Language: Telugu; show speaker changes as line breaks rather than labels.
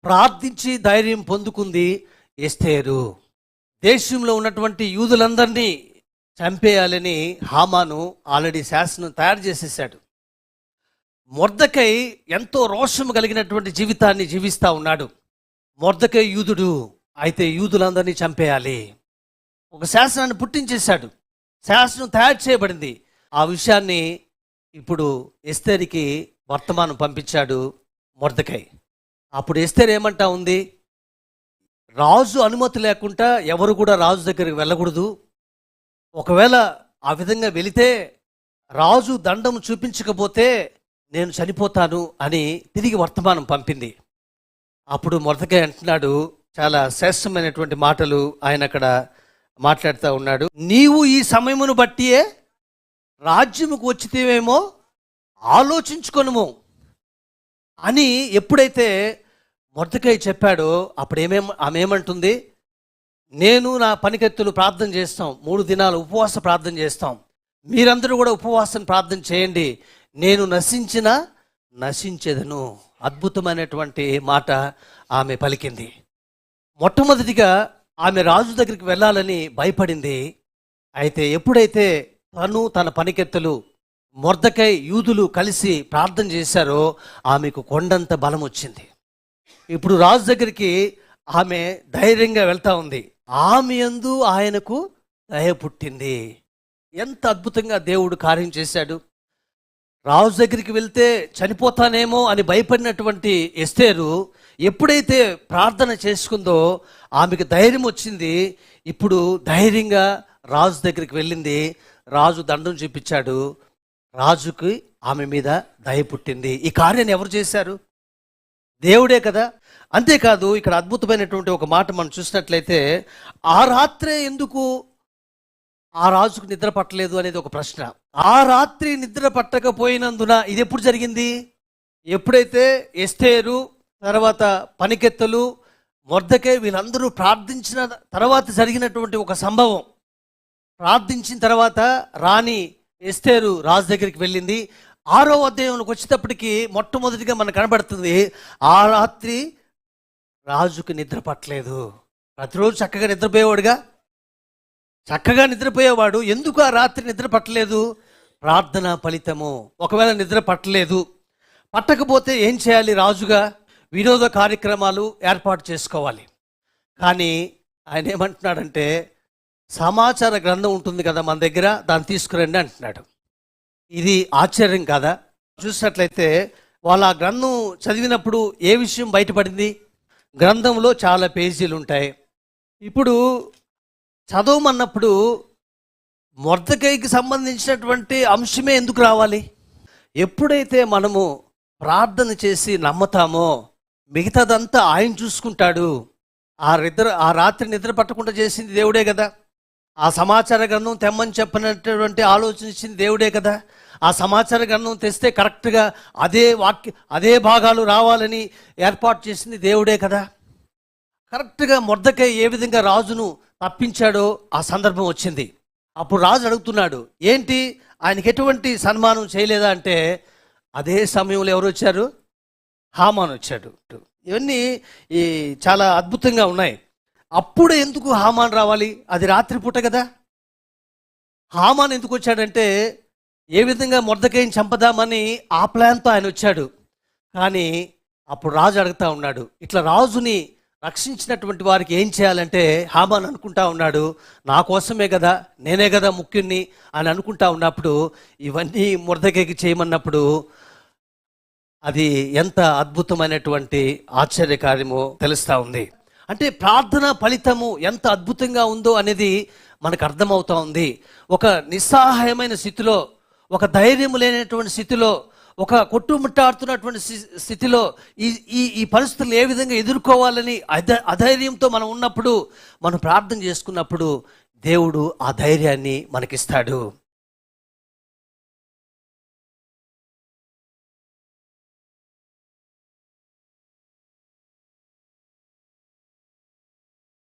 ప్రార్థించి ధైర్యం పొందుకుంది ఎస్తేరు. దేశంలో ఉన్నటువంటి యూదులందరినీ చంపేయాలని హామాను ఆల్రెడీ శాసనం తయారు చేసేసాడు. మొర్దెకై ఎంతో రోషము కలిగినటువంటి జీవితాన్ని జీవిస్తూ ఉన్నాడు. మొర్దెకై యూదుడు, అయితే యూదులందరినీ చంపేయాలి. ఒక శాసనాన్ని పుట్టించేశాడు. శాసనం తయారు చేయబడింది. ఆ విషయాన్ని ఇప్పుడు ఎస్తేరుకి వర్తమానం పంపించాడు మొర్దెకై. అప్పుడు ఎస్తేరు ఏమంటా ఉంది, రాజు అనుమతి లేకుండా ఎవరు కూడా రాజు దగ్గరికి వెళ్ళకూడదు. ఒకవేళ ఆ విధంగా వెళితే రాజు దండం చూపించకపోతే నేను చనిపోతాను అని తిరిగి వర్తమానం పంపింది. అప్పుడు మొర్దెకై అంటున్నాడు, చాలా శ్రేష్టమైనటువంటి మాటలు ఆయన అక్కడ మాట్లాడుతూ ఉన్నాడు. నీవు ఈ సమయమును బట్టియే రాజ్యముకు వచ్చితేవేమో ఆలోచించుకొనుము అని ఎప్పుడైతే మొర్దెకై చెప్పాడో అప్పుడు ఆమె ఏమంటుంది, నేను నా పనికెత్తులు ప్రార్థన చేస్తాం, 3 దినాలు ఉపవాస ప్రార్థన చేస్తాం, మీరందరూ కూడా ఉపవాసం ప్రార్థన చేయండి, నేను నశించేదను. అద్భుతమైనటువంటి మాట ఆమె పలికింది. మొట్టమొదటిగా ఆమె రాజు దగ్గరికి వెళ్ళాలని భయపడింది. అయితే ఎప్పుడైతే తను తన పనికెత్తులు మొర్దెకై యూదులు కలిసి ప్రార్థన చేశారో ఆమెకు కొండంత బలం వచ్చింది. ఇప్పుడు రాజు దగ్గరికి ఆమె ధైర్యంగా వెళ్తా ఉంది. ఆమె యందు ఆయనకు దయ పుట్టింది. ఎంత అద్భుతంగా దేవుడు కార్యం చేశాడు. రాజు దగ్గరికి వెళ్తే చనిపోతానేమో అని భయపడినటువంటి ఎస్తేరు ఎప్పుడైతే ప్రార్థన చేసుకుందో ఆమెకు ధైర్యం వచ్చింది. ఇప్పుడు ధైర్యంగా రాజు దగ్గరికి వెళ్ళింది. రాజు దండం చూపించాడు. రాజుకి ఆమె మీద దయ పుట్టింది. ఈ కార్యాన్ని ఎవరు చేశారు? దేవుడే కదా. అంతేకాదు, ఇక్కడ అద్భుతమైనటువంటి ఒక మాట మనం చూసినట్లయితే, ఆ రాత్రే ఎందుకు ఆ రాజుకు నిద్ర పట్టలేదు అనేది ఒక ప్రశ్న. ఆ రాత్రి నిద్ర పట్టకపోయినందున ఇది ఎప్పుడు జరిగింది? ఎప్పుడైతే ఎస్తేరు, తర్వాత పనికెత్తలు, మొర్దెకై వీళ్ళందరూ ప్రార్థించిన తర్వాత జరిగినటువంటి ఒక సంభవం. ప్రార్థించిన తర్వాత రాణి ఎస్తేరు రాజు దగ్గరికి వెళ్ళింది. 6వ అధ్యాయంలోకి వచ్చేటప్పటికి మొట్టమొదటిగా మనకు కనబడుతుంది, ఆ రాత్రి రాజుకు నిద్ర పట్టలేదు. ప్రతిరోజు చక్కగా నిద్రపోయేవాడు. ఎందుకు ఆ రాత్రి నిద్ర పట్టలేదు? ప్రార్థన ఫలితము. ఒకవేళ నిద్ర పట్టకపోతే ఏం చేయాలి? రాజుగా వినోద కార్యక్రమాలు ఏర్పాటు చేసుకోవాలి. కానీ ఆయన ఏమంటున్నాడంటే, సమాచార గ్రంథం ఉంటుంది కదా మన దగ్గర, దాన్ని తీసుకురండి అంటున్నాడు. ఇది ఆశ్చర్యం కాదా? చూసినట్లయితే వాళ్ళు ఆ గ్రంథం చదివినప్పుడు ఏ విషయం బయటపడింది? గ్రంథంలో చాలా పేజీలు ఉంటాయి. ఇప్పుడు చదవమన్నప్పుడు మొర్దెకైకి సంబంధించినటువంటి అంశమే ఎందుకు రావాలి? ఎప్పుడైతే మనము ప్రార్థన చేసి నమ్ముతామో మిగతాదంతా ఆయన చూసుకుంటాడు. ఆ రాత్రి నిద్ర పట్టకుండా చేసింది దేవుడే కదా. ఆ సమాచార గ్రంథం తెమ్మని చెప్పినటువంటి ఆలోచన ఇచ్చింది దేవుడే కదా. ఆ సమాచార గ్రంథం తెస్తే కరెక్ట్గా అదే భాగాలు రావాలని ఏర్పాటు చేసింది దేవుడే కదా. కరెక్ట్గా మొర్దెకై ఏ విధంగా రాజును తప్పించాడో ఆ సందర్భం వచ్చింది. అప్పుడు రాజు అడుగుతున్నాడు, ఏంటి ఆయనకి ఎటువంటి సన్మానం చేయలేదా అంటే, అదే సమయంలో ఎవరు వచ్చారు? హామాను వచ్చాడు. ఇవన్నీ చాలా అద్భుతంగా ఉన్నాయి. అప్పుడు ఎందుకు హామాను రావాలి? అది రాత్రిపూట కదా. హామాను ఎందుకు వచ్చాడంటే, ఏ విధంగా మొర్దెకైని చంపదామని ఆ ప్లాన్తో ఆయన వచ్చాడు. కానీ అప్పుడు రాజు అడుగుతా ఉన్నాడు, ఇట్లా రాజుని రక్షించినటువంటి వారికి ఏం చేయాలంటే, హామాను అనుకుంటా ఉన్నాడు, నా కోసమే కదా, నేనే కదా ముఖ్యుణ్ణి అని అనుకుంటా ఉన్నప్పుడు ఇవన్నీ మొర్దెకైకి చేయమన్నప్పుడు అది ఎంత అద్భుతమైనటువంటి ఆశ్చర్యకార్యమో తెలుస్తూ ఉంది. అంటే ప్రార్థన ఫలితము ఎంత అద్భుతంగా ఉందో అనేది మనకు అర్థమవుతా ఉంది. ఒక నిస్సహాయమైన స్థితిలో, ఒక ధైర్యం లేనటువంటి స్థితిలో, ఒక కొట్టుముట్టాడుతున్నటువంటి స్థితిలో ఈ పరిస్థితులు ఏ విధంగా ఎదుర్కోవాలని అధైర్యంతో మనం ఉన్నప్పుడు, మనం ప్రార్థన చేసుకున్నప్పుడు దేవుడు ఆ ధైర్యాన్ని మనకిస్తాడు.